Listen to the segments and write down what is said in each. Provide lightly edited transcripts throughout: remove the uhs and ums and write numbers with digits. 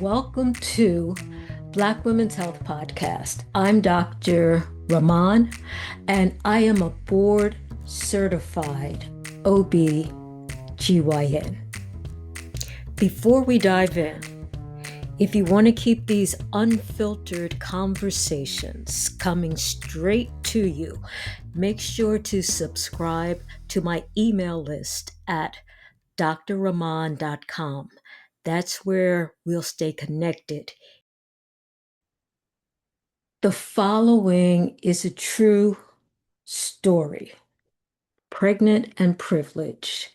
Welcome to Black Women's Health Podcast. I'm Dr. Rahman, and I am a board certified OB/GYN. Before we dive in, if you want to keep these unfiltered conversations coming straight to you, make sure to subscribe to my email list at drrahman.com. That's where we'll stay connected. The following is a true story. Pregnant and privileged.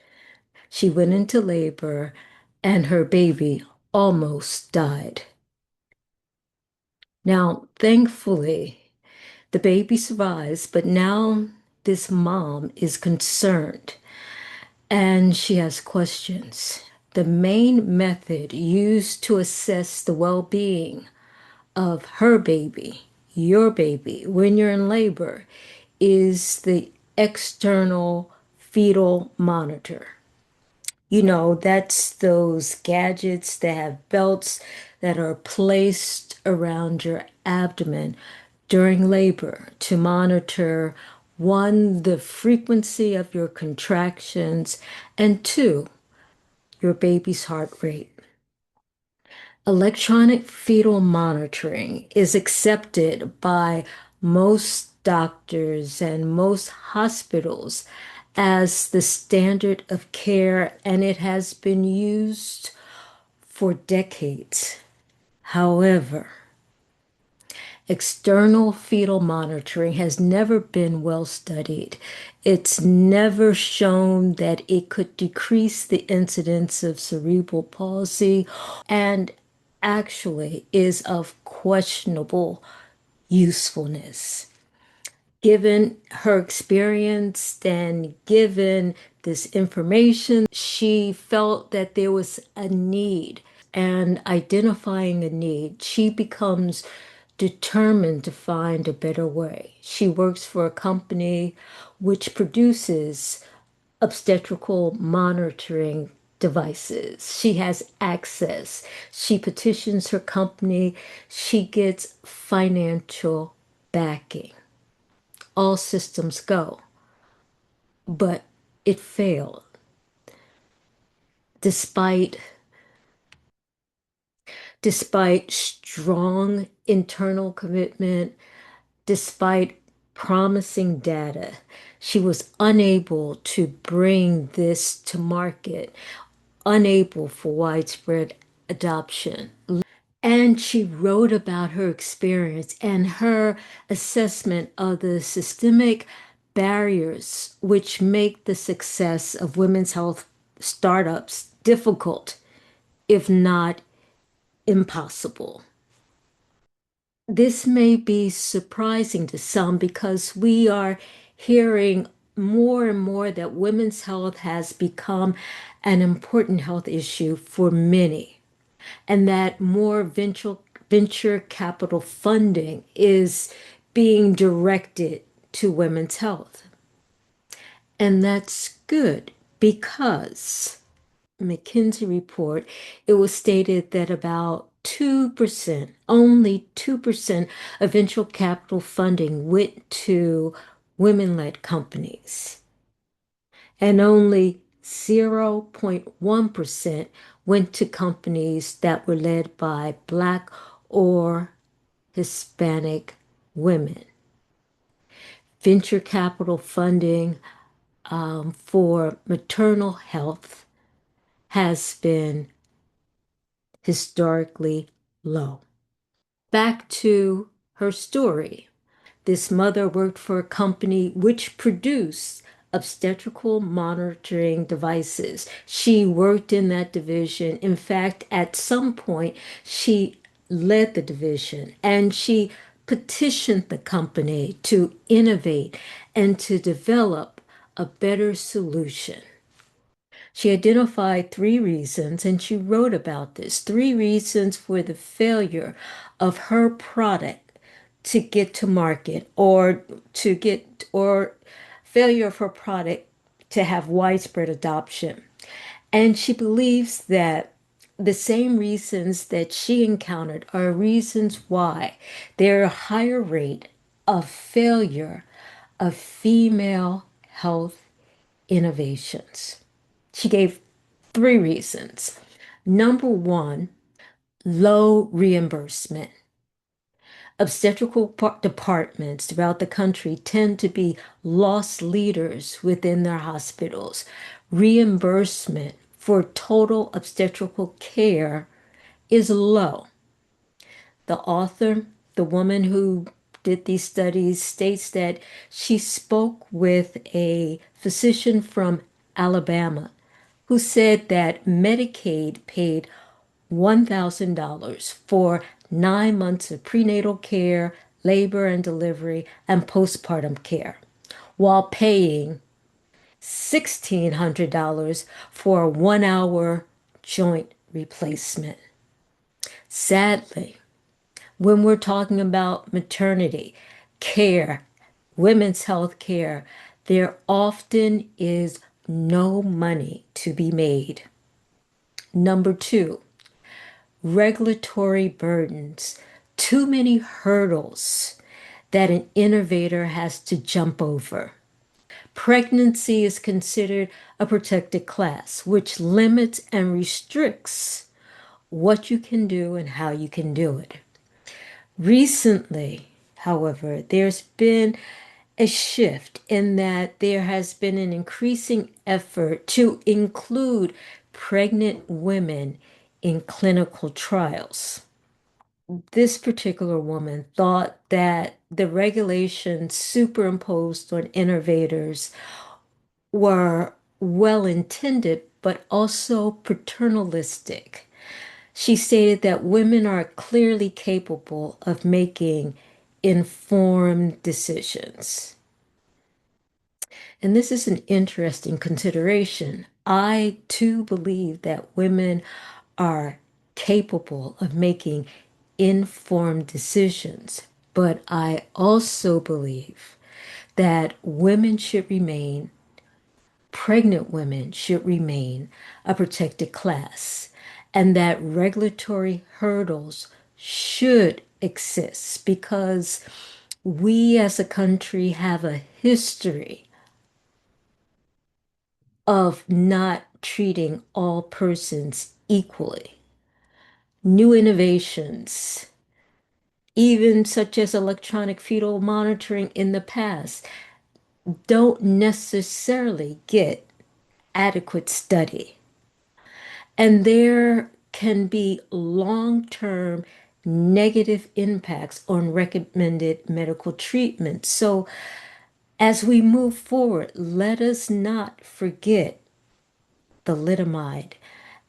She went into labor and her baby almost died. Now, thankfully, the baby survives, but now this mom is concerned and she has questions. The main method used to assess the well-being of her baby, your baby, when you're in labor, is the external fetal monitor. That's those gadgets that have belts that are placed around your abdomen during labor to monitor, one, the frequency of your contractions, and two, your baby's heart rate. Electronic fetal monitoring is accepted by most doctors and most hospitals as the standard of care, and it has been used for decades. However, external fetal monitoring has never been well studied. It's never shown that it could decrease the incidence of cerebral palsy and actually is of questionable usefulness. Given her experience and given this information, she felt that there was a need, and identifying a need, she becomes determined to find a better way. She works for a company which produces obstetrical monitoring devices. She has access. She petitions her company. She gets financial backing. All systems go. But it failed. Despite strong internal commitment, despite promising data, she was unable to bring this to market, unable for widespread adoption. And she wrote about her experience and her assessment of the systemic barriers which make the success of women's health startups difficult, if not impossible. This may be surprising to some because we are hearing more and more that women's health has become an important health issue for many, and that more venture capital funding is being directed to women's health. And that's good because McKinsey report, it was stated that about 2%, only 2% of venture capital funding went to women-led companies, and only 0.1% went to companies that were led by Black or Hispanic women. Venture capital funding for maternal health has been historically low. Back to her story. This mother worked for a company which produced obstetrical monitoring devices. She worked in that division. In fact, at some point, she led the division and she petitioned the company to innovate and to develop a better solution. She identified 3 reasons, and she wrote about this, 3 reasons for the failure of her product to get to market, or failure of her product to have widespread adoption. And she believes that the same reasons that she encountered are reasons why there are a higher rate of failure of female health innovations. She gave three reasons. Number one, low reimbursement. Obstetrical departments throughout the country tend to be loss leaders within their hospitals. Reimbursement for total obstetrical care is low. The author, the woman who did these studies, states that she spoke with a physician from Alabama who said that Medicaid paid $1,000 for 9 months of prenatal care, labor and delivery, and postpartum care, while paying $1,600 for a 1 hour joint replacement. Sadly, when we're talking about maternity care, women's health care, there often is no money to be made. Number two, regulatory burdens, too many hurdles that an innovator has to jump over. Pregnancy is considered a protected class, which limits and restricts what you can do and how you can do it. Recently, however, there's been a shift in that there has been an increasing effort to include pregnant women in clinical trials. This particular woman thought that the regulations superimposed on innovators were well intended, but also paternalistic. She stated that women are clearly capable of making informed decisions. And this is an interesting consideration. I too believe that women are capable of making informed decisions, but I also believe that women should remain, pregnant women should remain a protected class, and that regulatory hurdles should exist because we as a country have a history of not treating all persons equally. New innovations, even such as electronic fetal monitoring in the past, don't necessarily get adequate study. And there can be long-term negative impacts on recommended medical treatment. So as we move forward, let us not forget the thalidomide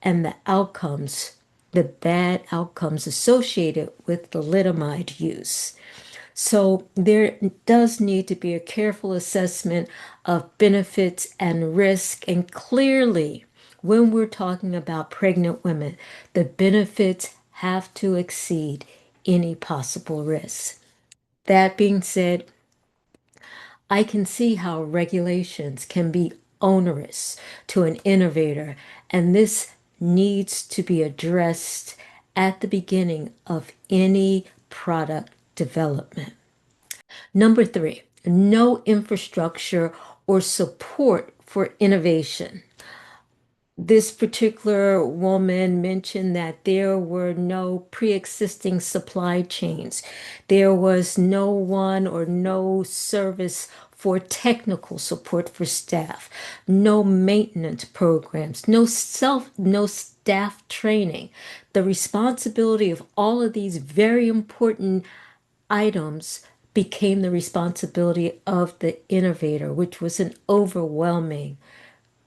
and the outcomes, the bad outcomes associated with the thalidomide use. So there does need to be a careful assessment of benefits and risk. And clearly, when we're talking about pregnant women, the benefits have to exceed any possible risks. That being said, I can see how regulations can be onerous to an innovator, and this needs to be addressed at the beginning of any product development. Number three, no infrastructure or support for innovation. This particular woman mentioned that there were no pre-existing supply chains. There was no one or no service for technical support for staff, no maintenance programs, no staff training. The responsibility of all of these very important items became the responsibility of the innovator, which was an overwhelming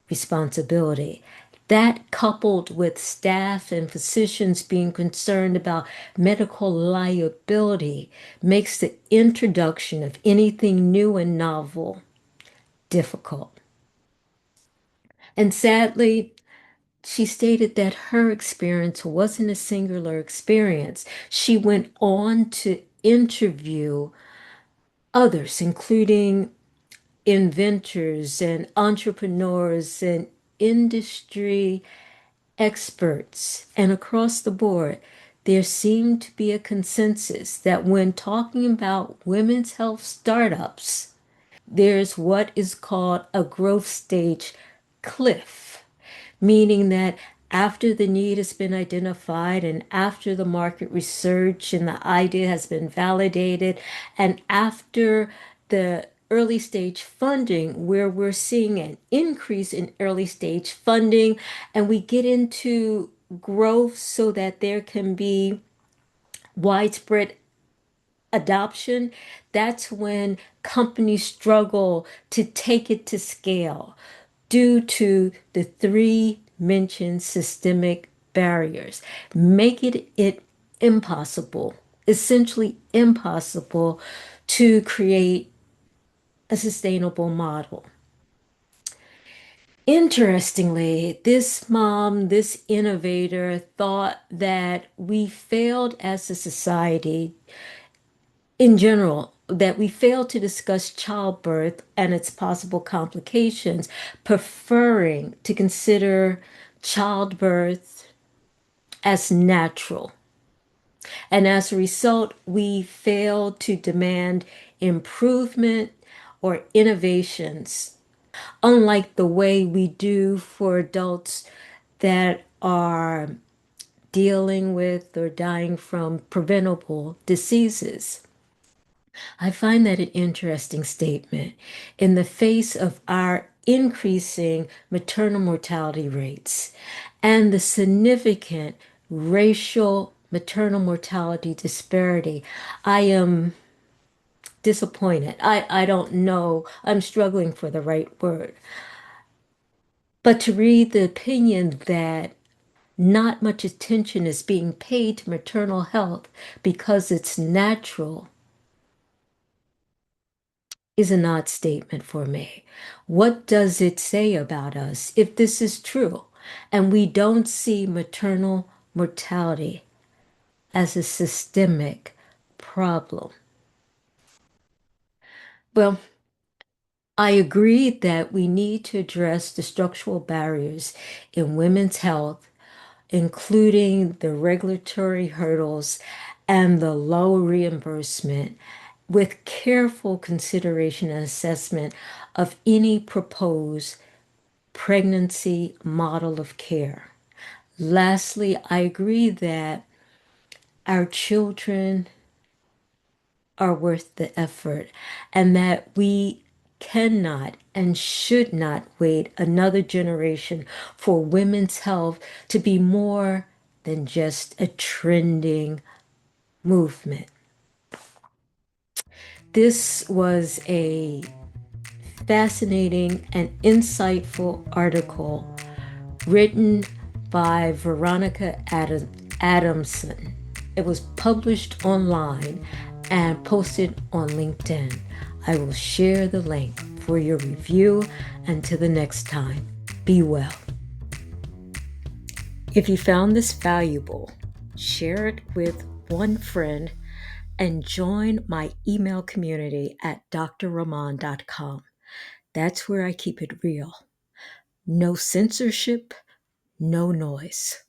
responsibility. That, coupled with staff and physicians being concerned about medical liability, makes the introduction of anything new and novel difficult. And sadly, she stated that her experience wasn't a singular experience. She went on to interview others, including inventors and entrepreneurs and industry experts and across the board, there seemed to be a consensus that when talking about women's health startups, there's what is called a growth stage cliff, meaning that after the need has been identified and after the market research and the idea has been validated, and after the early stage funding, where we're seeing an increase in early stage funding, and we get into growth so that there can be widespread adoption, that's when companies struggle to take it to scale due to the three mentioned systemic barriers, making it impossible, essentially impossible, to create a sustainable model. Interestingly, this mom, this innovator, thought that we failed as a society in general, that we fail to discuss childbirth and its possible complications, preferring to consider childbirth as natural. And as a result, we fail to demand improvement or innovations, unlike the way we do for adults that are dealing with or dying from preventable diseases. I find that an interesting statement in the face of our increasing maternal mortality rates and the significant racial maternal mortality disparity. I am disappointed. I don't know. I'm struggling for the right word. But to read the opinion that not much attention is being paid to maternal health because it's natural is an odd statement for me. What does it say about us if this is true and we don't see maternal mortality as a systemic problem? Well, I agree that we need to address the structural barriers in women's health, including the regulatory hurdles and the low reimbursement, with careful consideration and assessment of any proposed pregnancy model of care. Lastly, I agree that our children are worth the effort and that we cannot and should not wait another generation for women's health to be more than just a trending movement. This was a fascinating and insightful article written by Veronica Adamson. It was published online and posted on LinkedIn. I will share the link for your review. Until the next time, be well. If you found this valuable, share it with one friend and join my email community at drrahman.com. That's where I keep it real. No censorship, no noise.